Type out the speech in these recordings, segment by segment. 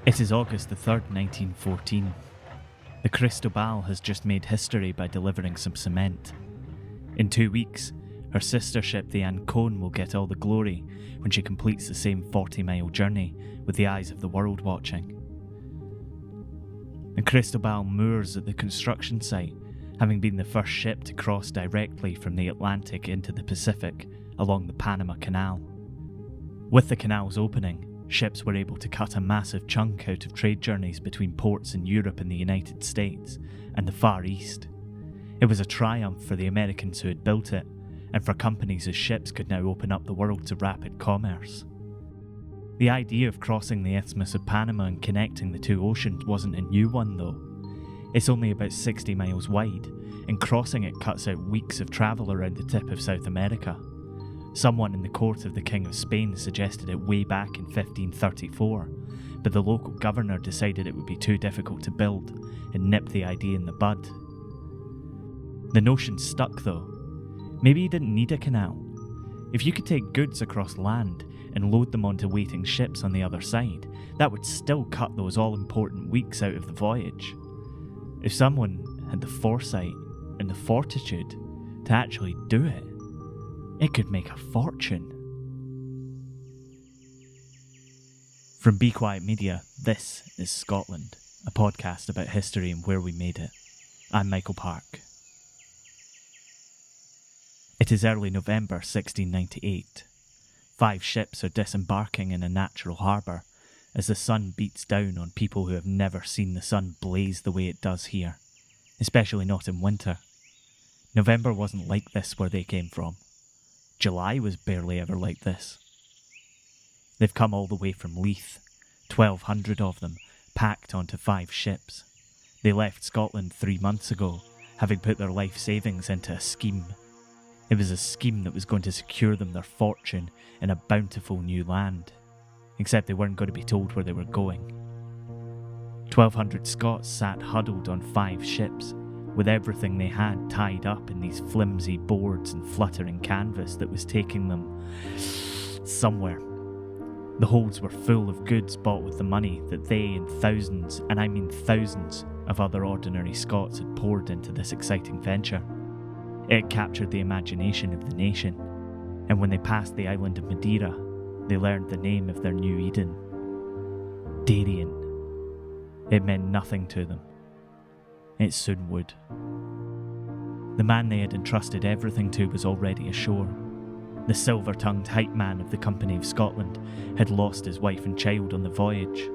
It is August the 3rd, 1914. The Cristobal has just made history by delivering some cement. In 2 weeks, her sister ship the Ancon will get all the glory when she completes the same 40-mile journey with the eyes of the world watching. The Cristobal moors at the construction site, having been the first ship to cross directly from the Atlantic into the Pacific along the Panama Canal. With the canal's opening, ships were able to cut a massive chunk out of trade journeys between ports in Europe and the United States and the Far East. It was a triumph for the Americans who had built it, and for companies whose ships could now open up the world to rapid commerce. The idea of crossing the Isthmus of Panama and connecting the two oceans wasn't a new one though. It's only about 60 miles wide, and crossing it cuts out weeks of travel around the tip of South America. Someone in the court of the King of Spain suggested it way back in 1534, but the local governor decided it would be too difficult to build and nipped the idea in the bud. The notion stuck though. Maybe you didn't need a canal. If you could take goods across land and load them onto waiting ships on the other side, that would still cut those all-important weeks out of the voyage. If someone had the foresight and the fortitude to actually do it, it could make a fortune. From Be Quiet Media, this is Scotland, a podcast about history and where we made it. I'm Michael Park. It is early November 1698. 5 ships are disembarking in a natural harbour as the sun beats down on people who have never seen the sun blaze the way it does here, especially not in winter. November wasn't like this where they came from. July was barely ever like this. They've come all the way from Leith, 1,200 of them, packed onto 5 ships. They left Scotland 3 months ago, having put their life savings into a scheme. It was a scheme that was going to secure them their fortune in a bountiful new land, except they weren't going to be told where they were going. 1,200 Scots sat huddled on 5 ships, with everything they had tied up in these flimsy boards and fluttering canvas that was taking them somewhere. The holds were full of goods bought with the money that they and thousands, and I mean thousands, of other ordinary Scots had poured into this exciting venture. It captured the imagination of the nation, and when they passed the island of Madeira, they learned the name of their new Eden. Darien. It meant nothing to them. It soon would. The man they had entrusted everything to was already ashore. The silver-tongued hype man of the Company of Scotland had lost his wife and child on the voyage.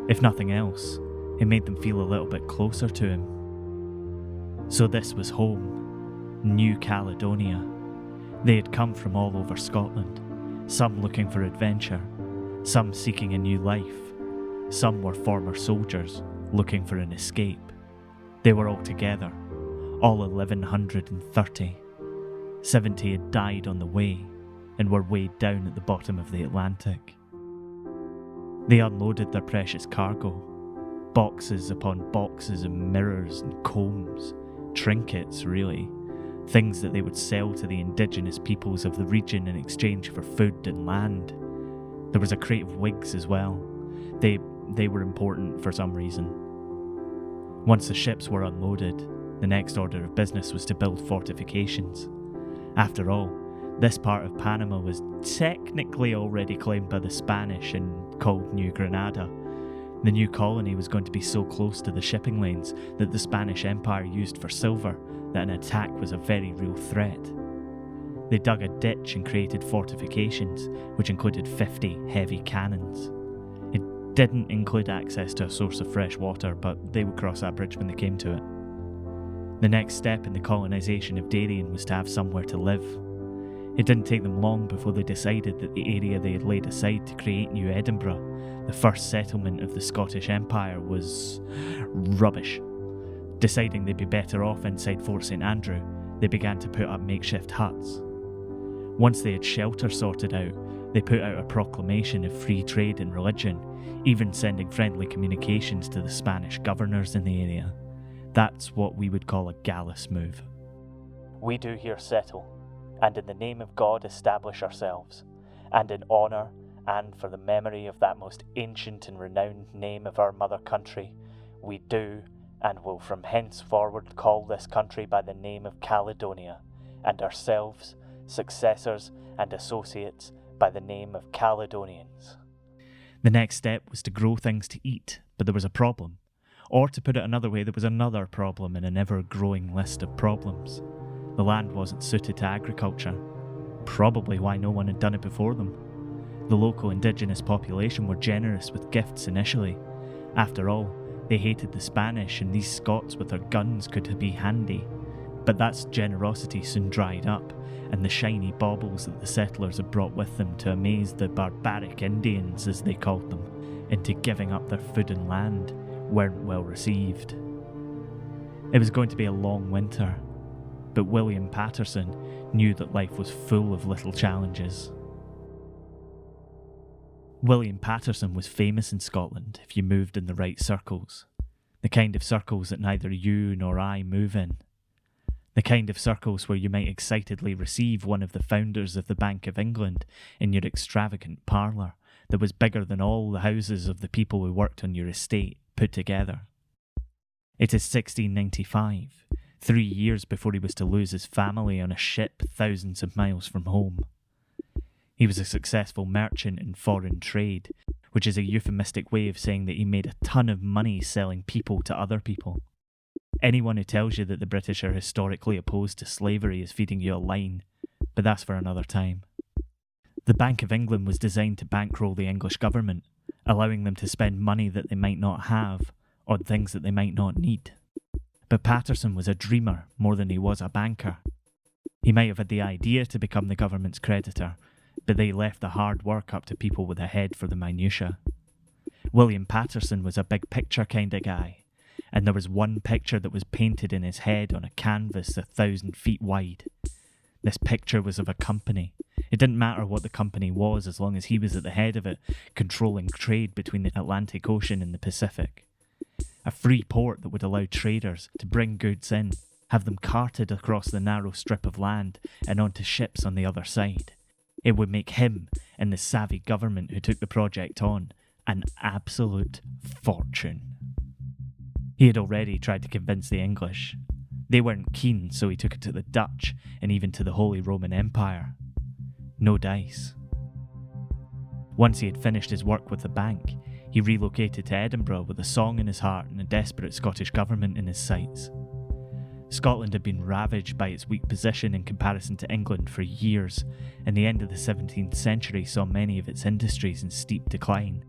If nothing else, it made them feel a little bit closer to him. So this was home, New Caledonia. They had come from all over Scotland, some looking for adventure, some seeking a new life, some were former soldiers looking for an escape. They were all together, all 1,130. 70 had died on the way and were weighed down at the bottom of the Atlantic. They unloaded their precious cargo, boxes upon boxes of mirrors and combs, trinkets really, things that they would sell to the indigenous peoples of the region in exchange for food and land. There was a crate of wigs as well. They were important for some reason. Once the ships were unloaded, the next order of business was to build fortifications. After all, this part of Panama was technically already claimed by the Spanish and called New Granada. The new colony was going to be so close to the shipping lanes that the Spanish Empire used for silver that an attack was a very real threat. They dug a ditch and created fortifications, which included 50 heavy cannons. It didn't include access to a source of fresh water, but they would cross that bridge when they came to it. The next step in the colonisation of Darien was to have somewhere to live. It didn't take them long before they decided that the area they had laid aside to create New Edinburgh, the first settlement of the Scottish Empire, was rubbish. Deciding they'd be better off inside Fort St Andrew, they began to put up makeshift huts. Once they had shelter sorted out, they put out a proclamation of free trade and religion, even sending friendly communications to the Spanish governors in the area. That's what we would call a gallus move. We do here settle, and in the name of God establish ourselves, and in honour and for the memory of that most ancient and renowned name of our mother country, we do and will from henceforward call this country by the name of Caledonia, and ourselves, successors and associates, by the name of Caledonians. The next step was to grow things to eat, but there was a problem. Or to put it another way, there was another problem in an ever-growing list of problems. The land wasn't suited to agriculture. Probably why no one had done it before them. The local indigenous population were generous with gifts initially. After all, they hated the Spanish, and these Scots with their guns could be handy. But that generosity soon dried up, and the shiny baubles that the settlers had brought with them to amaze the barbaric Indians, as they called them, into giving up their food and land, weren't well received. It was going to be a long winter, but William Paterson knew that life was full of little challenges. William Paterson was famous in Scotland if you moved in the right circles, the kind of circles that neither you nor I move in. The kind of circles where you might excitedly receive one of the founders of the Bank of England in your extravagant parlour that was bigger than all the houses of the people who worked on your estate put together. It is 1695, 3 years before he was to lose his family on a ship thousands of miles from home. He was a successful merchant in foreign trade, which is a euphemistic way of saying that he made a ton of money selling people to other people. Anyone who tells you that the British are historically opposed to slavery is feeding you a line, but that's for another time. The Bank of England was designed to bankroll the English government, allowing them to spend money that they might not have on things that they might not need. But Paterson was a dreamer more than he was a banker. He might have had the idea to become the government's creditor, but they left the hard work up to people with a head for the minutiae. William Paterson was a big picture kind of guy, and there was one picture that was painted in his head on a canvas 1,000 feet wide. This picture was of a company. It didn't matter what the company was as long as he was at the head of it, controlling trade between the Atlantic Ocean and the Pacific. A free port that would allow traders to bring goods in, have them carted across the narrow strip of land and onto ships on the other side. It would make him and the savvy government who took the project on an absolute fortune. He had already tried to convince the English. They weren't keen, so he took it to the Dutch and even to the Holy Roman Empire. No dice. Once he had finished his work with the bank, he relocated to Edinburgh with a song in his heart and a desperate Scottish government in his sights. Scotland had been ravaged by its weak position in comparison to England for years, and the end of the 17th century saw many of its industries in steep decline.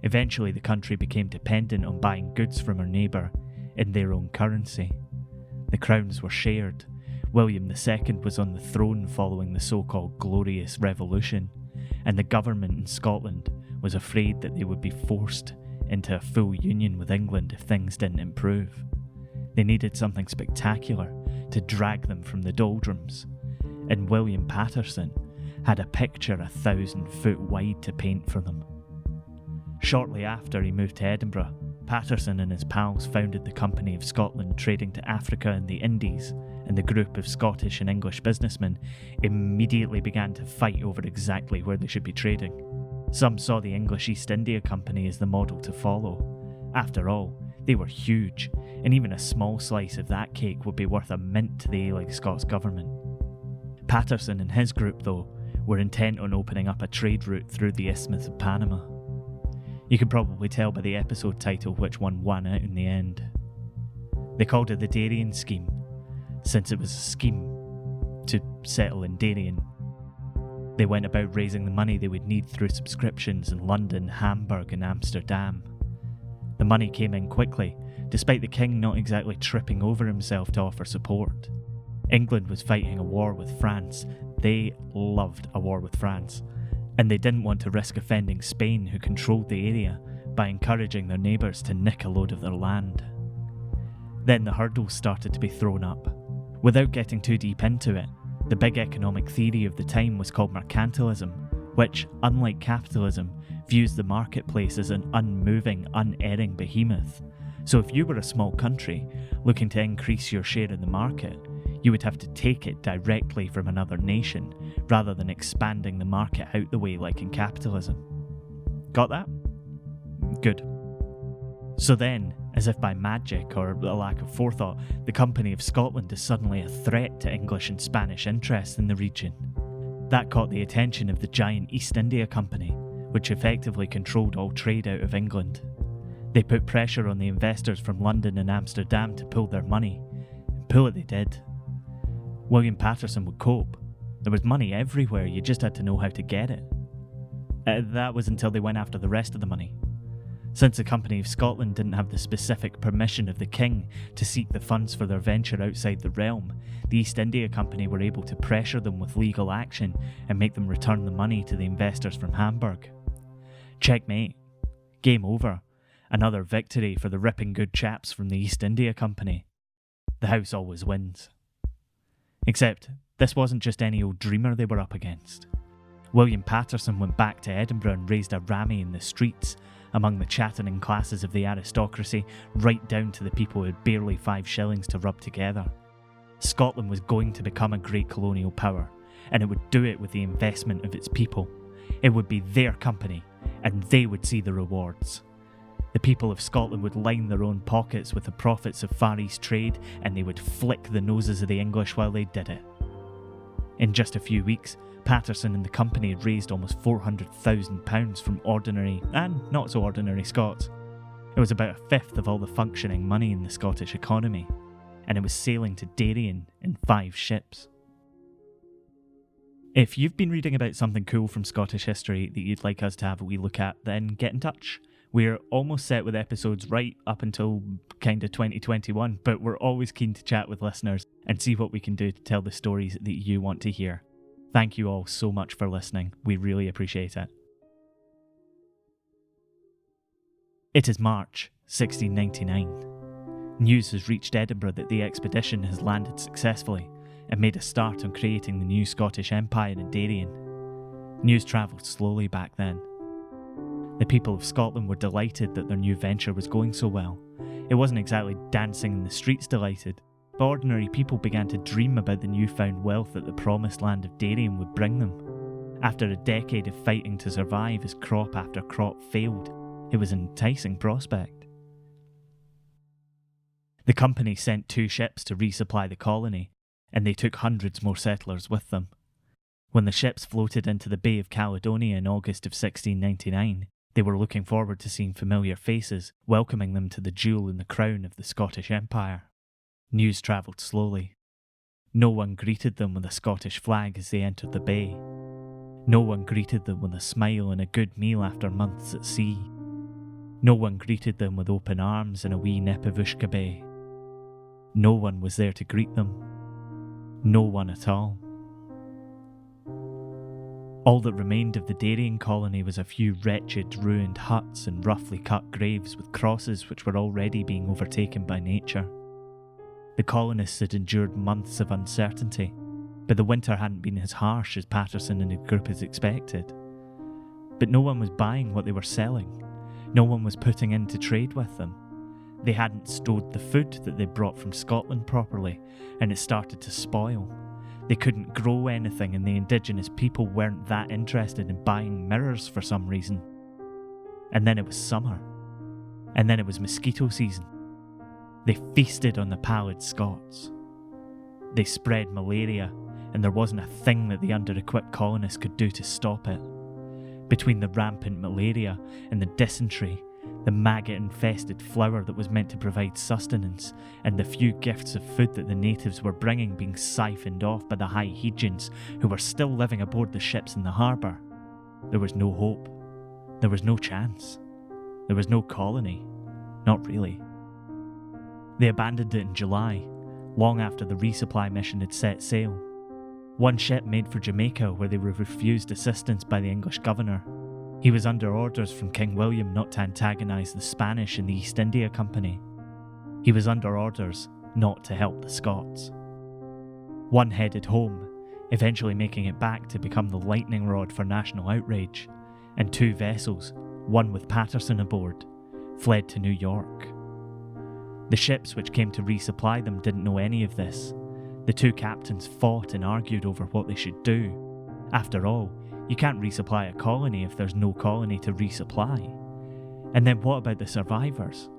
Eventually, the country became dependent on buying goods from her neighbour in their own currency. The crowns were shared. William II was on the throne following the so-called Glorious Revolution, and the government in Scotland was afraid that they would be forced into a full union with England if things didn't improve. They needed something spectacular to drag them from the doldrums, and William Paterson had a picture 1,000 foot wide to paint for them. Shortly after he moved to Edinburgh, Paterson and his pals founded the Company of Scotland, trading to Africa and the Indies, and the group of Scottish and English businessmen immediately began to fight over exactly where they should be trading. Some saw the English East India Company as the model to follow. After all, they were huge, and even a small slice of that cake would be worth a mint to the ailing Scots government. Paterson and his group, though, were intent on opening up a trade route through the Isthmus of Panama. You can probably tell by the episode title which one won out in the end. They called it the Darien scheme, since it was a scheme to settle in Darien. They went about raising the money they would need through subscriptions in London, Hamburg and Amsterdam. The money came in quickly, despite the king not exactly tripping over himself to offer support. England was fighting a war with France. They loved a war with France, and they didn't want to risk offending Spain, who controlled the area, by encouraging their neighbours to nick a load of their land. Then the hurdles started to be thrown up. Without getting too deep into it, the big economic theory of the time was called mercantilism, which, unlike capitalism, views the marketplace as an unmoving, unerring behemoth. So if you were a small country looking to increase your share in the market, You would have to take it directly from another nation, rather than expanding the market out the way like in capitalism. Got that? Good. So then, as if by magic or a lack of forethought, the Company of Scotland is suddenly a threat to English and Spanish interests in the region. That caught the attention of the giant East India Company, which effectively controlled all trade out of England. They put pressure on the investors from London and Amsterdam to pull their money, and pull it they did. William Paterson would cope. There was money everywhere, you just had to know how to get it. That was until they went after the rest of the money. Since the Company of Scotland didn't have the specific permission of the King to seek the funds for their venture outside the realm, the East India Company were able to pressure them with legal action and make them return the money to the investors from Hamburg. Checkmate. Game over. Another victory for the ripping good chaps from the East India Company. The house always wins. Except, this wasn't just any old dreamer they were up against. William Paterson went back to Edinburgh and raised a rammy in the streets, among the chattering classes of the aristocracy, right down to the people who had barely 5 shillings to rub together. Scotland was going to become a great colonial power, and it would do it with the investment of its people. It would be their company, and they would see the rewards. The people of Scotland would line their own pockets with the profits of Far East trade, and they would flick the noses of the English while they did it. In just a few weeks, Paterson and the company had raised almost £400,000 from ordinary and not so ordinary Scots. It was about a fifth of all the functioning money in the Scottish economy, and it was sailing to Darien in 5 ships. If you've been reading about something cool from Scottish history that you'd like us to have a wee look at, then get in touch. We're almost set with episodes right up until kind of 2021, but we're always keen to chat with listeners and see what we can do to tell the stories that you want to hear. Thank you all so much for listening. We really appreciate it. It is March 1699. News has reached Edinburgh that the expedition has landed successfully and made a start on creating the new Scottish Empire in Darien. News travelled slowly back then. The people of Scotland were delighted that their new venture was going so well. It wasn't exactly dancing in the streets delighted, but ordinary people began to dream about the newfound wealth that the promised land of Darien would bring them. After a decade of fighting to survive as crop after crop failed, it was an enticing prospect. The company sent 2 ships to resupply the colony, and they took hundreds more settlers with them. When the ships floated into the Bay of Caledonia in August of 1699, they were looking forward to seeing familiar faces, welcoming them to the jewel in the crown of the Scottish Empire. News travelled slowly. No one greeted them with a Scottish flag as they entered the bay. No one greeted them with a smile and a good meal after months at sea. No one greeted them with open arms and a wee nepavushka bay. No one was there to greet them. No one at all. All that remained of the Darien colony was a few wretched, ruined huts and roughly cut graves with crosses which were already being overtaken by nature. The colonists had endured months of uncertainty, but the winter hadn't been as harsh as Paterson and his group had expected. But no one was buying what they were selling. No one was putting in to trade with them. They hadn't stored the food that they brought from Scotland properly, and it started to spoil. They couldn't grow anything, and the indigenous people weren't that interested in buying mirrors for some reason. And then it was summer. And then it was mosquito season. They feasted on the pallid Scots. They spread malaria, and there wasn't a thing that the under-equipped colonists could do to stop it. Between the rampant malaria and the dysentery, the maggot-infested flour that was meant to provide sustenance, and the few gifts of food that the natives were bringing being siphoned off by the high Hegians who were still living aboard the ships in the harbour, there was no hope. There was no chance. There was no colony. Not really. They abandoned it in July, long after the resupply mission had set sail. One ship made for Jamaica, where they were refused assistance by the English governor. He was under orders from King William not to antagonise the Spanish and the East India Company. He was under orders not to help the Scots. One headed home, eventually making it back to become the lightning rod for national outrage, and 2 vessels, one with Paterson aboard, fled to New York. The ships which came to resupply them didn't know any of this. The two captains fought and argued over what they should do. After all, you can't resupply a colony if there's no colony to resupply. And then what about the survivors?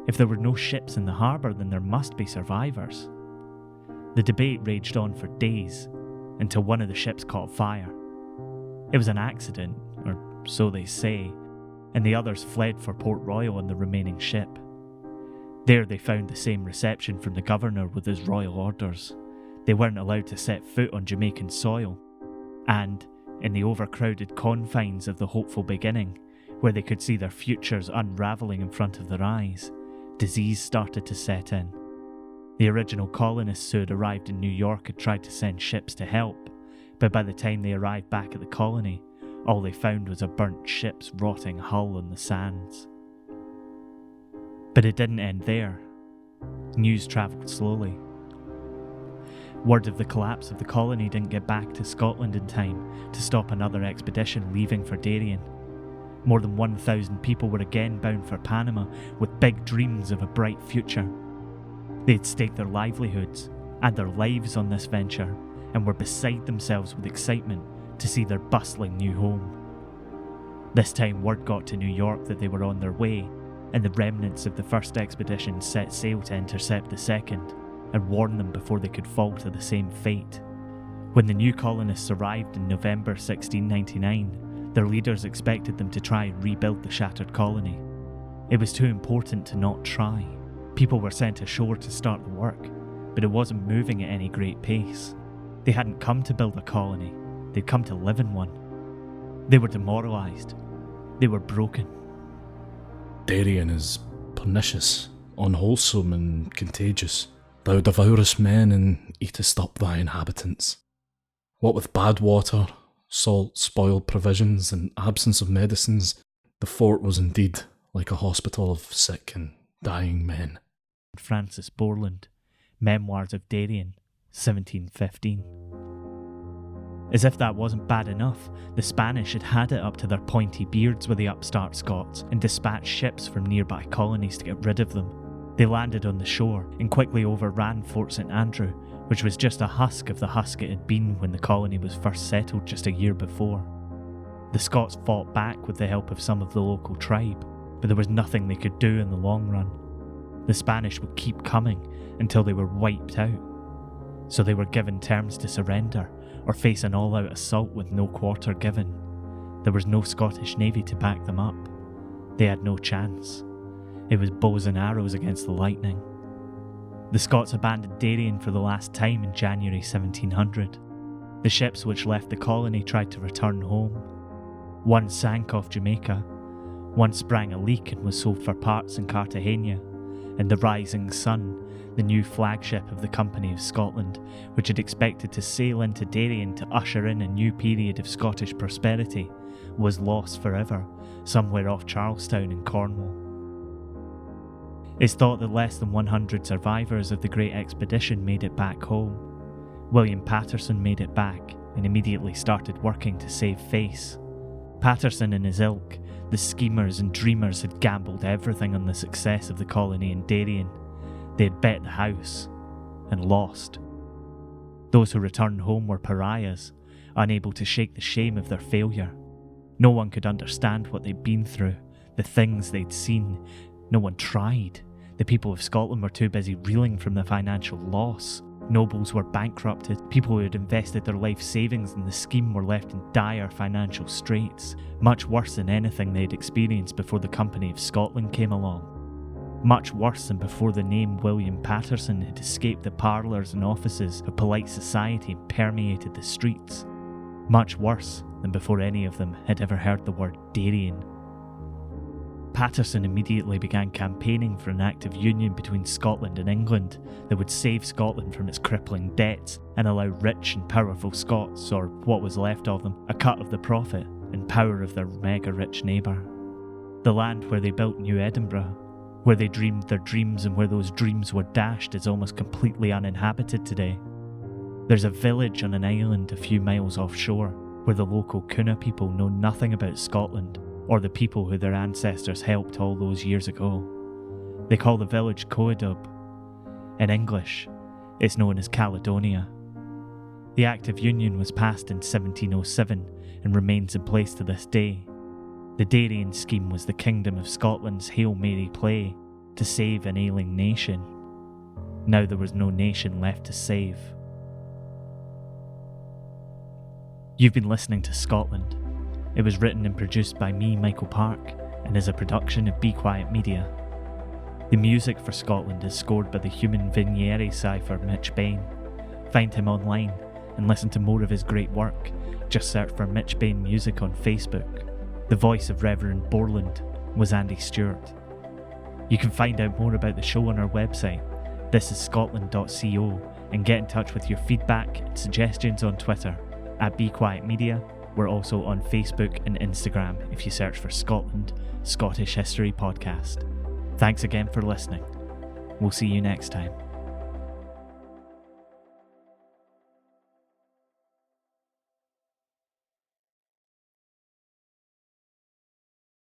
If there were no ships in the harbour, then there must be survivors. The debate raged on for days, until one of the ships caught fire. It was an accident, or so they say, and the others fled for Port Royal on the remaining ship. There they found the same reception from the governor with his royal orders. They weren't allowed to set foot on Jamaican soil, and, in the overcrowded confines of the hopeful beginning, where they could see their futures unravelling in front of their eyes, disease started to set in. The original colonists who had arrived in New York had tried to send ships to help, but by the time they arrived back at the colony, all they found was a burnt ship's rotting hull on the sands. But it didn't end there. News travelled slowly. Word of the collapse of the colony didn't get back to Scotland in time to stop another expedition leaving for Darien. More than 1,000 people were again bound for Panama with big dreams of a bright future. They had staked their livelihoods and their lives on this venture and were beside themselves with excitement to see their bustling new home. This time word got to New York that they were on their way, and the remnants of the first expedition set sail to intercept the second and warn them before they could fall to the same fate. When the new colonists arrived in November 1699, their leaders expected them to try and rebuild the shattered colony. It was too important to not try. People were sent ashore to start the work, but it wasn't moving at any great pace. They hadn't come to build a colony, they'd come to live in one. They were demoralised. They were broken. Darien is pernicious, unwholesome and contagious. Thou devourest men and eatest up thy inhabitants. What with bad water, salt, spoiled provisions and absence of medicines, the fort was indeed like a hospital of sick and dying men. Francis Borland, Memoirs of Darien, 1715. As if that wasn't bad enough, the Spanish had had it up to their pointy beards with the upstart Scots and dispatched ships from nearby colonies to get rid of them. They landed on the shore and quickly overran Fort St Andrew, which was just a husk of the husk it had been when the colony was first settled just a year before. The Scots fought back with the help of some of the local tribe, but there was nothing they could do in the long run. The Spanish would keep coming until they were wiped out. So they were given terms to surrender or face an all-out assault with no quarter given. There was no Scottish Navy to back them up. They had no chance. It was bows and arrows against the lightning. The Scots abandoned Darien for the last time in January 1700. The ships which left the colony tried to return home. One sank off Jamaica, one sprang a leak and was sold for parts in Cartagena, and the Rising Sun, the new flagship of the Company of Scotland, which had expected to sail into Darien to usher in a new period of Scottish prosperity, was lost forever, somewhere off Charlestown in Cornwall. It's thought that less than 100 survivors of the Great Expedition made it back home. William Paterson made it back and immediately started working to save face. Paterson and his ilk, the schemers and dreamers, had gambled everything on the success of the colony in Darien. They had bet the house and lost. Those who returned home were pariahs, unable to shake the shame of their failure. No one could understand what they'd been through, the things they'd seen. No one tried. The people of Scotland were too busy reeling from the financial loss. Nobles were bankrupted. People who had invested their life savings in the scheme were left in dire financial straits, much worse than anything they had experienced before the Company of Scotland came along. Much worse than before the name William Paterson had escaped the parlours and offices of polite society and permeated the streets. Much worse than before any of them had ever heard the word Darien. Paterson immediately began campaigning for an act of union between Scotland and England that would save Scotland from its crippling debts and allow rich and powerful Scots, or what was left of them, a cut of the profit and power of their mega-rich neighbour. The land where they built New Edinburgh, where they dreamed their dreams and where those dreams were dashed, is almost completely uninhabited today. There's a village on an island a few miles offshore where the local Kuna people know nothing about Scotland or the people who their ancestors helped all those years ago. They call the village Coedub. In English, It's known as Caledonia. The Act of Union was passed in 1707 and remains in place to this day. The Darien scheme was the Kingdom of Scotland's Hail Mary play to save an ailing nation. Now there was no nation left to save. You've been listening to Scotland. It was written and produced by me, Michael Park, and is a production of Be Quiet Media. The music for Scotland is scored by the human Vigenere Cipher Mitch Bain. Find him online and listen to more of his great work. Just search for Mitch Bain Music on Facebook. The voice of Reverend Borland was Andy Stewart. You can find out more about the show on our website, thisisscotland.co, and get in touch with your feedback and suggestions on Twitter at Be Quiet Media. We're also on Facebook and Instagram if you search for Scotland Scottish History Podcast. Thanks again for listening. We'll see you next time.